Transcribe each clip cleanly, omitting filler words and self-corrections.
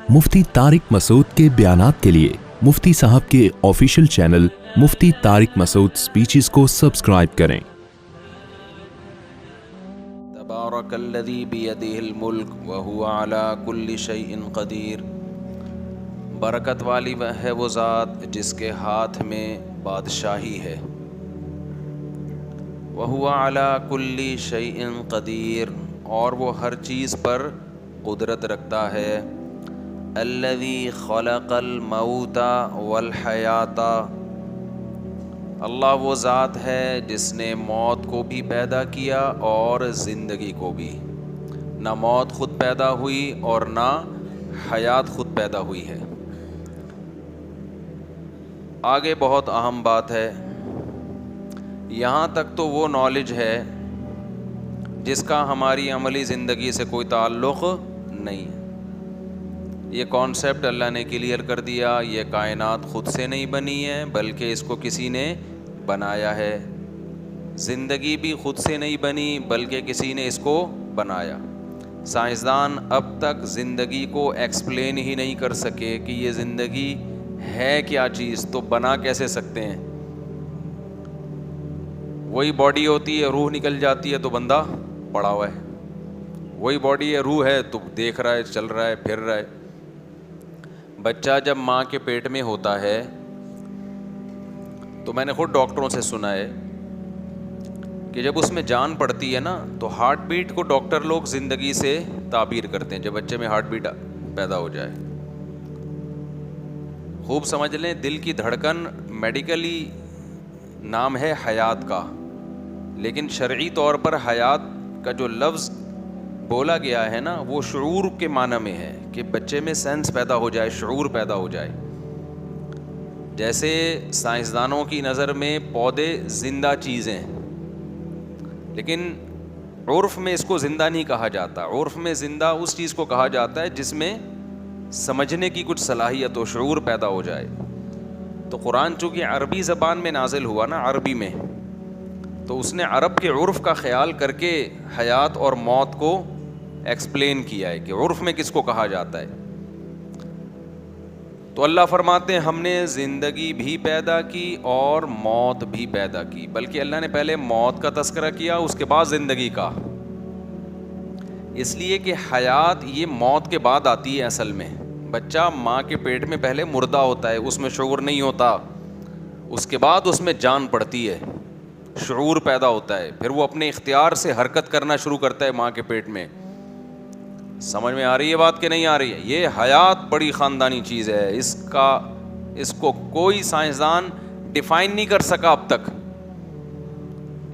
मुफ्ती तारिक मसूद के बयानात के लिए मुफ्ती साहब के ऑफिशियल चैनल मुफ्ती तारिक मसूद स्पीचेस को सब्सक्राइब करें। तबारकल्लज़ी बियदिहिल मुल्क व हुवा अला कुल्लि शैइन क़दीर। बरकत वाली वह है वो ज़ात जिसके हाथ में बादशाही है। व हुवा अला कुल्लि शैइन क़दीर, और वो हर चीज़ पर कुदरत रखता है। अल्लज़ी ख़लक़ल मौता वल हयाता, अल्लाह वो ज़ात है जिसने मौत को भी पैदा किया और ज़िंदगी को भी। ना मौत ख़ुद पैदा हुई और ना हयात ख़ुद पैदा हुई है। आगे बहुत अहम बात है, यहाँ तक तो वो नॉलेज है जिसका हमारी अमली ज़िंदगी से कोई ताल्लुक़ नहीं है। ये कॉन्सेप्ट अल्लाह ने क्लियर कर दिया, ये कायनात ख़ुद से नहीं बनी है बल्कि इसको किसी ने बनाया है। ज़िंदगी भी ख़ुद से नहीं बनी बल्कि किसी ने इसको बनाया। साइंसदान अब तक ज़िंदगी को एक्सप्लेन ही नहीं कर सके कि ये ज़िंदगी है क्या चीज़, तो बना कैसे सकते हैं। वही बॉडी होती है, रूह निकल जाती है तो बंदा पड़ा हुआ है। वही बॉडी है, रूह है तो देख रहा है, चल रहा है, फिर रहा है। बच्चा जब माँ के पेट में होता है तो मैंने खुद डॉक्टरों से सुना है कि जब उसमें जान पड़ती है ना तो हार्ट बीट को डॉक्टर लोग ज़िंदगी से ताबीर करते हैं। जब बच्चे में हार्ट बीट पैदा हो जाए, खूब समझ लें, दिल की धड़कन मेडिकली नाम है हयात का, लेकिन शरई तौर पर हयात का जो लफ्ज़ बोला गया है ना वो शऊर के माना में है कि बच्चे में सेंस पैदा हो जाए, शऊर पैदा हो जाए। जैसे साइंसदानों की नज़र में पौधे ज़िंदा चीज़ें, लेकिन उर्फ़ में इसको ज़िंदा नहीं कहा जाता। उर्फ़ में ज़िंदा उस चीज़ को कहा जाता है जिसमें समझने की कुछ सलाहियत हो, शऊर पैदा हो जाए। तो कुरान चूँकि अरबी ज़बान में नाजिल हुआ ना, अरबी में, तो उसने अरब के उर्फ़ का ख्याल करके हयात और मौत को एक्सप्लेन किया है कि उर्फ़ में किसको कहा जाता है। तो अल्लाह फरमाते हैं हमने ज़िंदगी भी पैदा की और मौत भी पैदा की, बल्कि अल्लाह ने पहले मौत का तस्करा किया उसके बाद ज़िंदगी का, इसलिए कि हयात ये मौत के बाद आती है। असल में बच्चा माँ के पेट में पहले मुर्दा होता है, उसमें शऊर नहीं होता, उसके बाद उसमें जान पड़ती है, शऊर पैदा होता है, फिर वो अपने इख्तियार से हरकत करना शुरू करता है माँ के पेट में। समझ में आ रही है बात कि नहीं आ रही है? ये हयात बड़ी ख़ानदानी चीज़ है, इसको कोई साइंसदान डिफ़ाइन नहीं कर सका अब तक।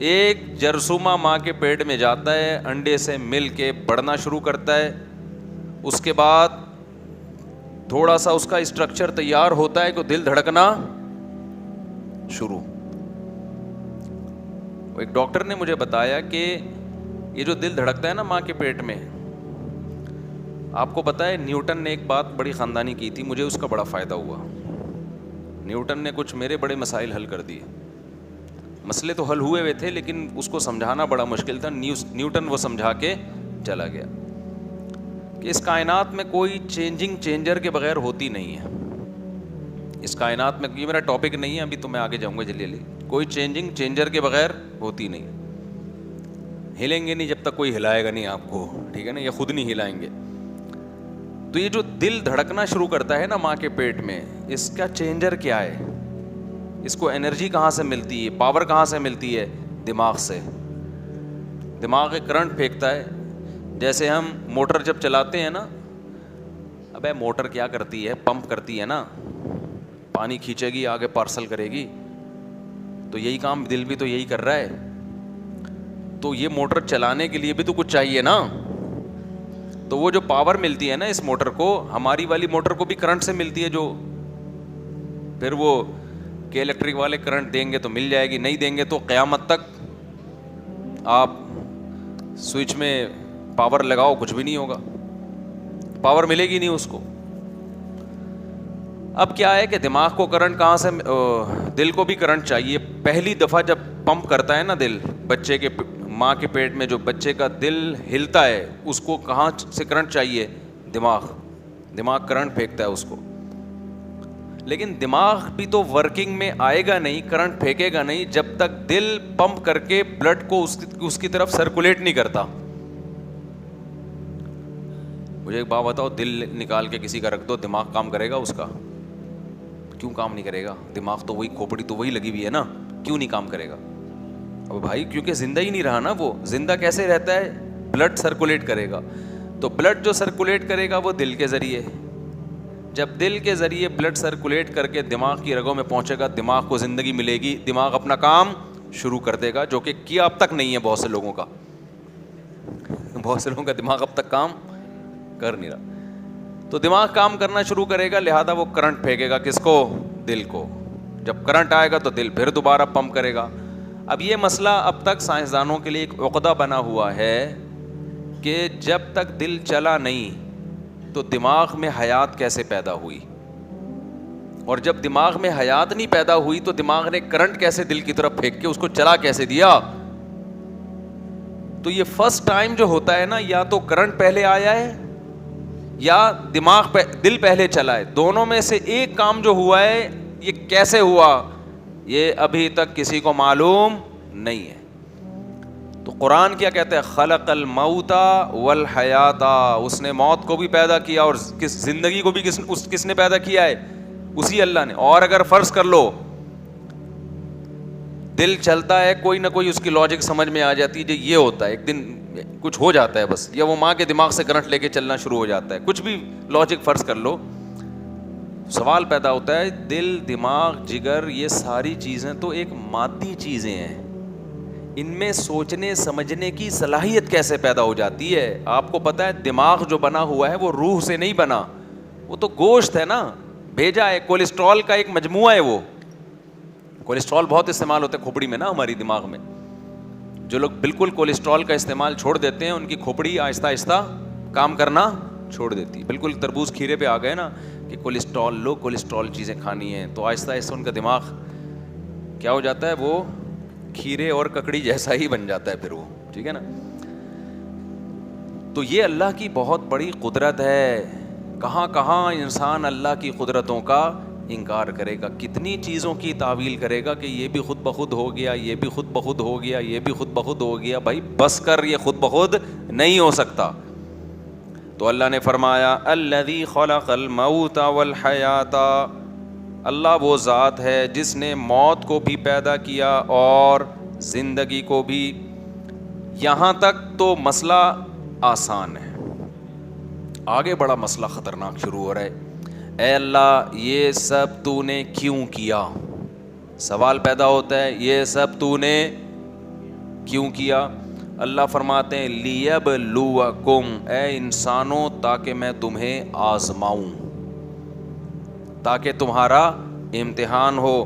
एक जरसूमा माँ के पेट में जाता है, अंडे से मिल के बढ़ना शुरू करता है, उसके बाद थोड़ा सा उसका स्ट्रक्चर तैयार होता है कि दिल धड़कना शुरू। एक डॉक्टर ने मुझे बताया कि ये जो दिल धड़कता है ना माँ के पेट में, आपको पता है न्यूटन ने एक बात बड़ी ख़ानदानी की थी, मुझे उसका बड़ा फ़ायदा हुआ। न्यूटन ने कुछ मेरे बड़े मसाइल हल कर दिए। मसले तो हल हुए हुए थे लेकिन उसको समझाना बड़ा मुश्किल था। न्यूटन वो समझा के चला गया कि इस कायनात में कोई चेंजिंग चेंजर के बग़ैर होती नहीं है। इस कायनात में, ये मेरा टॉपिक नहीं है अभी, तो मैं आगे जाऊँगा जल्दी जल्दी। कोई चेंजिंग चेंजर के बग़ैर होती नहीं। हिलेंगे नहीं जब तक कोई हिलाएगा नहीं आपको, ठीक है ना, ये खुद नहीं हिलाएंगे। तो ये जो दिल धड़कना शुरू करता है ना माँ के पेट में, इसका चेंजर क्या है? इसको एनर्जी कहाँ से मिलती है, पावर कहाँ से मिलती है? दिमाग से। दिमाग एक करंट फेंकता है। जैसे हम मोटर जब चलाते हैं ना, अबे मोटर क्या करती है, पंप करती है ना, पानी खींचेगी आगे पार्सल करेगी, तो यही काम दिल भी तो यही कर रहा है। तो ये मोटर चलाने के लिए भी तो कुछ चाहिए ना, तो वो जो पावर मिलती है ना इस मोटर को, हमारी वाली मोटर को भी करंट से मिलती है, जो फिर वो के इलेक्ट्रिक वाले करंट देंगे तो मिल जाएगी, नहीं देंगे तो क़यामत तक आप स्विच में पावर लगाओ कुछ भी नहीं होगा, पावर मिलेगी नहीं उसको। अब क्या है कि दिमाग को करंट कहाँ से, दिल को भी करंट चाहिए। पहली दफ़ा जब पंप करता है ना दिल, बच्चे के माँ के पेट में जो बच्चे का दिल हिलता है, उसको कहाँ से करंट चाहिए? दिमाग। دماغ کرنٹ پھینکتا ہے اس کو. لیکن دماغ بھی تو ورکنگ میں آئے گا نہیں, کرنٹ پھینکے گا نہیں, جب تک دل پمپ کر کے بلڈ کو اس کی طرف سرکولیٹ نہیں کرتا. مجھے ایک بات بتاؤ, دل نکال کے کسی کا رکھ دو, دماغ کام کرے گا اس کا؟ کیوں کام نہیں کرے گا؟ دماغ تو وہی, کھوپڑی تو وہی لگی ہوئی ہے نا, کیوں نہیں کام کرے گا؟ اب بھائی کیونکہ زندہ ہی نہیں رہا نا. وہ زندہ کیسے رہتا ہے؟ بلڈ سرکولیٹ کرے گا. تو بلڈ جو سرکولیٹ کرے گا وہ دل کے ذریعے. جب دل کے ذریعے بلڈ سرکولیٹ کر کے دماغ کی رگوں میں پہنچے گا, دماغ کو زندگی ملے گی, دماغ اپنا کام شروع کر دے گا, جو کہ کیا اب تک نہیں ہے بہت سے لوگوں کا. بہت سے لوگوں کا دماغ اب تک کام کر نہیں رہا. تو دماغ کام کرنا شروع کرے گا, لہذا وہ کرنٹ پھینکے گا کس کو؟ دل کو. جب کرنٹ آئے گا تو دل پھر دوبارہ پمپ کرے گا. اب یہ مسئلہ اب تک سائنسدانوں کے لیے ایک عقدہ بنا ہوا ہے کہ جب تک دل چلا نہیں تو دماغ میں حیات کیسے پیدا ہوئی, اور جب دماغ میں حیات نہیں پیدا ہوئی تو دماغ نے کرنٹ کیسے دل کی طرف پھینک کے اس کو چلا کیسے دیا؟ تو یہ فرسٹ ٹائم جو ہوتا ہے نا, یا تو کرنٹ پہلے آیا ہے یا دل پہلے چلا ہے. دونوں میں سے ایک کام جو ہوا ہے, یہ کیسے ہوا یہ ابھی تک کسی کو معلوم نہیں ہے. تو قرآن کیا کہتا ہے؟ خلق الموت والحیات, اس نے موت کو بھی پیدا کیا اور زندگی کو بھی کس نے پیدا کیا ہے؟ اسی اللہ نے. اور اگر فرض کر لو دل چلتا ہے, کوئی نہ کوئی اس کی لاجک سمجھ میں آ جاتی ہے, یہ ہوتا ہے ایک دن کچھ ہو جاتا ہے بس, یا وہ ماں کے دماغ سے کرنٹ لے کے چلنا شروع ہو جاتا ہے, کچھ بھی لاجک فرض کر لو. سوال پیدا ہوتا ہے, دل, دماغ, جگر, یہ ساری چیزیں تو ایک مادی چیزیں ہیں, ان میں سوچنے سمجھنے کی صلاحیت کیسے پیدا ہو جاتی ہے؟ آپ کو پتہ ہے دماغ جو بنا ہوا ہے وہ روح سے نہیں بنا, وہ تو گوشت ہے نا, بھیجا ہے, کولیسٹرول کا ایک مجموعہ ہے. وہ کولیسٹرول بہت استعمال ہوتا ہے کھوپڑی میں نا, ہماری دماغ میں. جو لوگ بالکل کولیسٹرول کا استعمال چھوڑ دیتے ہیں, ان کی کھوپڑی آہستہ آہستہ کام کرنا چھوڑ دیتی ہے. بالکل تربوز کھیرے پہ آ گئے نا کہ کولیسٹرول لو, کولیسٹرول چیزیں کھانی ہیں, تو آہستہ آہستہ ان کا دماغ کیا ہو جاتا ہے, وہ کھیرے اور ککڑی جیسا ہی بن جاتا ہے پھر وہ, ٹھیک ہے نا. تو یہ اللہ کی بہت بڑی قدرت ہے. کہاں کہاں انسان اللہ کی قدرتوں کا انکار کرے گا, کتنی چیزوں کی تعویل کرے گا کہ یہ بھی خود بخود ہو گیا, یہ بھی خود بخود ہو گیا, یہ بھی خود بخود ہو گیا. بھائی بس کر, یہ خود بخود نہیں ہو سکتا. تو اللہ نے فرمایا الذی خلق الموت والحیات, اللہ وہ ذات ہے جس نے موت کو بھی پیدا کیا اور زندگی کو بھی. یہاں تک تو مسئلہ آسان ہے, آگے بڑا مسئلہ خطرناک شروع ہو رہا ہے. اے اللہ یہ سب تو نے کیوں کیا؟ سوال پیدا ہوتا ہے, یہ سب تو نے کیوں کیا؟ اللہ فرماتے ہیں لیبلوکم, اے انسانوں تاکہ میں تمہیں آزماؤں, تاکہ تمہارا امتحان ہو.